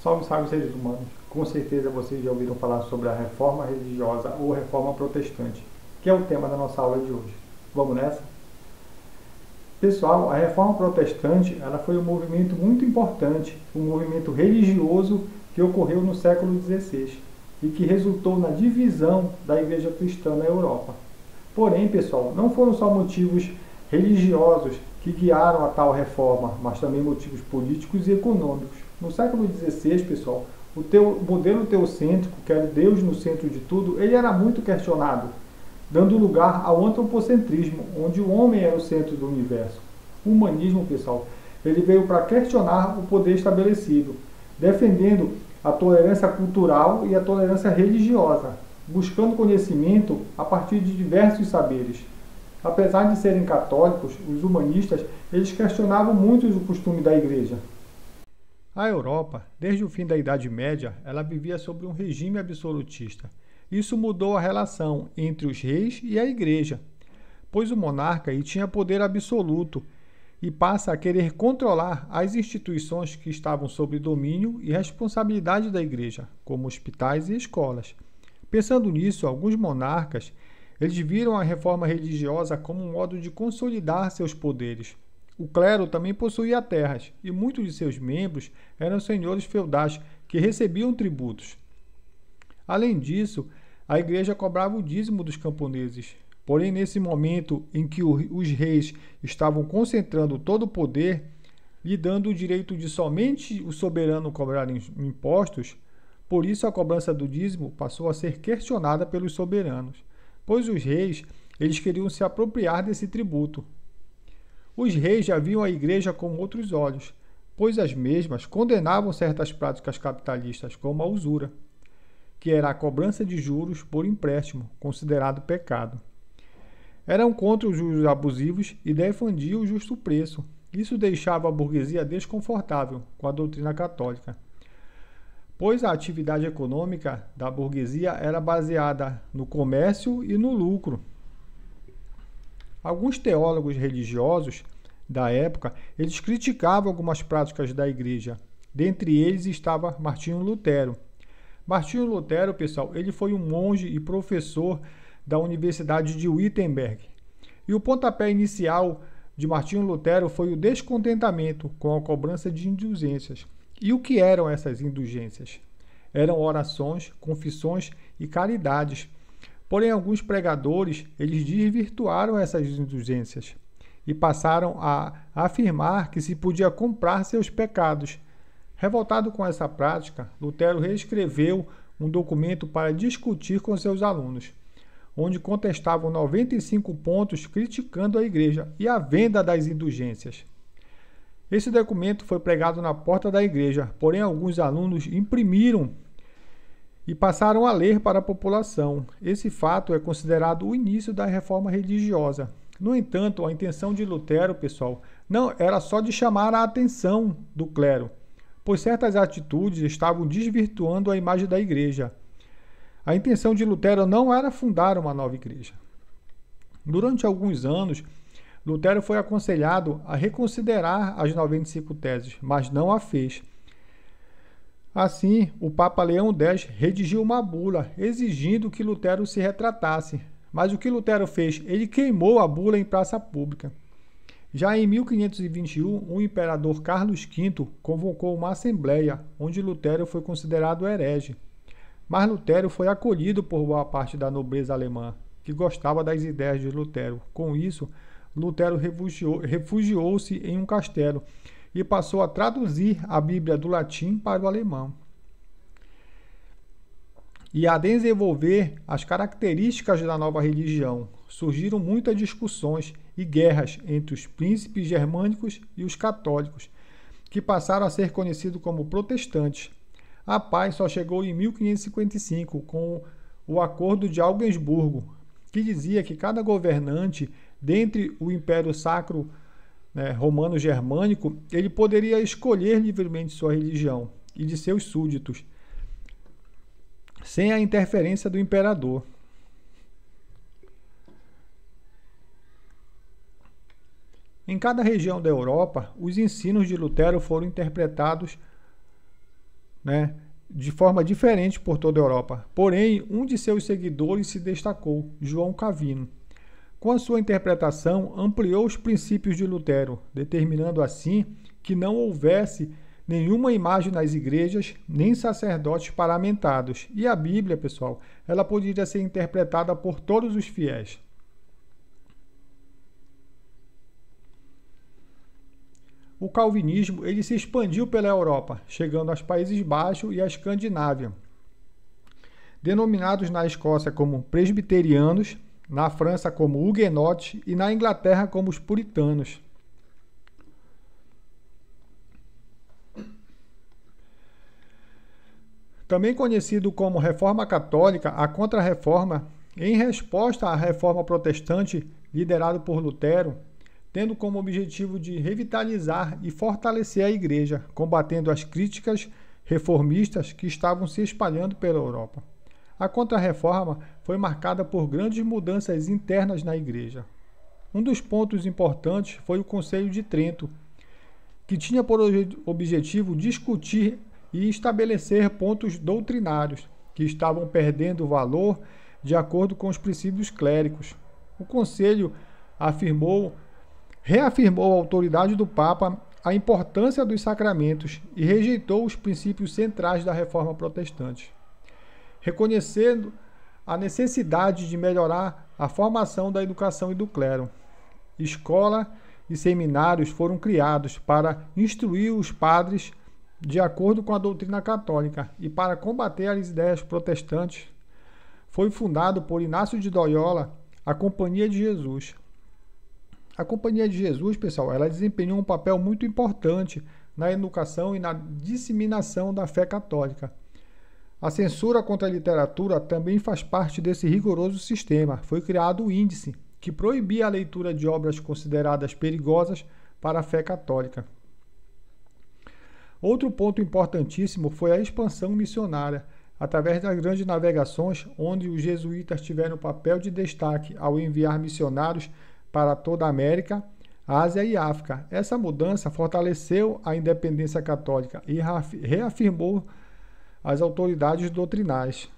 Salve, salve, seres humanos. Com certeza vocês já ouviram falar sobre a reforma religiosa ou reforma protestante, que é o tema da nossa aula de hoje. Vamos nessa? Pessoal, a reforma protestante ela foi um movimento muito importante, um movimento religioso que ocorreu no século XVI e que resultou na divisão da igreja cristã na Europa. Porém, pessoal, não foram só motivos religiosos que guiaram a tal reforma, mas também motivos políticos e econômicos. No século XVI, pessoal, o modelo teocêntrico, que era Deus no centro de tudo, ele era muito questionado, dando lugar ao antropocentrismo, onde o homem era o centro do universo. O humanismo, pessoal, ele veio para questionar o poder estabelecido, defendendo a tolerância cultural e a tolerância religiosa, buscando conhecimento a partir de diversos saberes. Apesar de serem católicos, os humanistas eles questionavam muito o costume da igreja. A Europa, desde o fim da Idade Média, ela vivia sob um regime absolutista. Isso mudou a relação entre os reis e a igreja, pois o monarca tinha poder absoluto e passa a querer controlar as instituições que estavam sob domínio e responsabilidade da igreja, como hospitais e escolas. Pensando nisso, alguns monarcas eles viram a reforma religiosa como um modo de consolidar seus poderes. O clero também possuía terras e muitos de seus membros eram senhores feudais que recebiam tributos. Além disso, a igreja cobrava o dízimo dos camponeses. Porém, nesse momento em que os reis estavam concentrando todo o poder, lhe dando o direito de somente o soberano cobrar impostos, por isso a cobrança do dízimo passou a ser questionada pelos soberanos, pois os reis eles queriam se apropriar desse tributo. Os reis já viam a igreja com outros olhos, pois as mesmas condenavam certas práticas capitalistas, como a usura, que era a cobrança de juros por empréstimo, considerado pecado. Eram contra os juros abusivos e defendiam o justo preço. Isso deixava a burguesia desconfortável com a doutrina católica, pois a atividade econômica da burguesia era baseada no comércio e no lucro. Alguns teólogos religiosos da época, eles criticavam algumas práticas da igreja. Dentre eles estava Martinho Lutero. Martinho Lutero, pessoal, ele foi um monge e professor da Universidade de Wittenberg. E o pontapé inicial de Martinho Lutero foi o descontentamento com a cobrança de indulgências. E o que eram essas indulgências? Eram orações, confissões e caridades. Porém, alguns pregadores, eles desvirtuaram essas indulgências e passaram a afirmar que se podia comprar seus pecados. Revoltado com essa prática, Lutero reescreveu um documento para discutir com seus alunos, onde contestavam 95 pontos criticando a igreja e a venda das indulgências. Esse documento foi pregado na porta da igreja, porém alguns alunos imprimiram e passaram a ler para a população. Esse fato é considerado o início da reforma religiosa. No entanto, a intenção de Lutero, pessoal, não era só de chamar a atenção do clero, pois certas atitudes estavam desvirtuando a imagem da igreja. A intenção de Lutero não era fundar uma nova igreja. Durante alguns anos, Lutero foi aconselhado a reconsiderar as 95 teses, mas não a fez. Assim, o Papa Leão X redigiu uma bula exigindo que Lutero se retratasse. Mas o que Lutero fez? Ele queimou a bula em praça pública. Já em 1521, o imperador Carlos V convocou uma assembleia, onde Lutero foi considerado herege. Mas Lutero foi acolhido por boa parte da nobreza alemã, que gostava das ideias de Lutero. Com isso, Lutero refugiou-se em um castelo e passou a traduzir a Bíblia do latim para o alemão e a desenvolver as características da nova religião. Surgiram muitas discussões e guerras entre os príncipes germânicos e os católicos, que passaram a ser conhecidos como protestantes. A paz só chegou em 1555 com o Acordo de Augsburgo, que dizia que cada governante dentre o Império Sacro Romano-Germânico, ele poderia escolher livremente sua religião e de seus súditos, sem a interferência do imperador. Em cada região da Europa, os ensinos de Lutero foram interpretados né, de forma diferente por toda a Europa. Porém, um de seus seguidores se destacou, João Calvino. Com a sua interpretação, ampliou os princípios de Lutero, determinando assim que não houvesse nenhuma imagem nas igrejas, nem sacerdotes paramentados. E a Bíblia, pessoal, ela poderia ser interpretada por todos os fiéis. O calvinismo ele se expandiu pela Europa, chegando aos Países Baixos e à Escandinávia, denominados na Escócia como presbiterianos, na França como huguenotes e na Inglaterra como os puritanos. Também conhecido como Reforma Católica, a Contra-Reforma, em resposta à Reforma Protestante liderada por Lutero, tendo como objetivo de revitalizar e fortalecer a Igreja, combatendo as críticas reformistas que estavam se espalhando pela Europa. A Contra-Reforma foi marcada por grandes mudanças internas na Igreja. Um dos pontos importantes foi o Concílio de Trento, que tinha por objetivo discutir e estabelecer pontos doutrinários que estavam perdendo valor de acordo com os princípios cléricos. O Concílio reafirmou a autoridade do Papa, a importância dos sacramentos e rejeitou os princípios centrais da Reforma Protestante, reconhecendo a necessidade de melhorar a formação da educação e do clero. Escola e seminários foram criados para instruir os padres de acordo com a doutrina católica e para combater as ideias protestantes. Foi fundado por Inácio de Loyola a Companhia de Jesus. A Companhia de Jesus, pessoal, ela desempenhou um papel muito importante na educação e na disseminação da fé católica. A censura contra a literatura também faz parte desse rigoroso sistema. Foi criado o índice, que proibia a leitura de obras consideradas perigosas para a fé católica. Outro ponto importantíssimo foi a expansão missionária, através das grandes navegações, onde os jesuítas tiveram papel de destaque ao enviar missionários para toda a América, Ásia e África. Essa mudança fortaleceu a independência católica e reafirmou as autoridades doutrinais.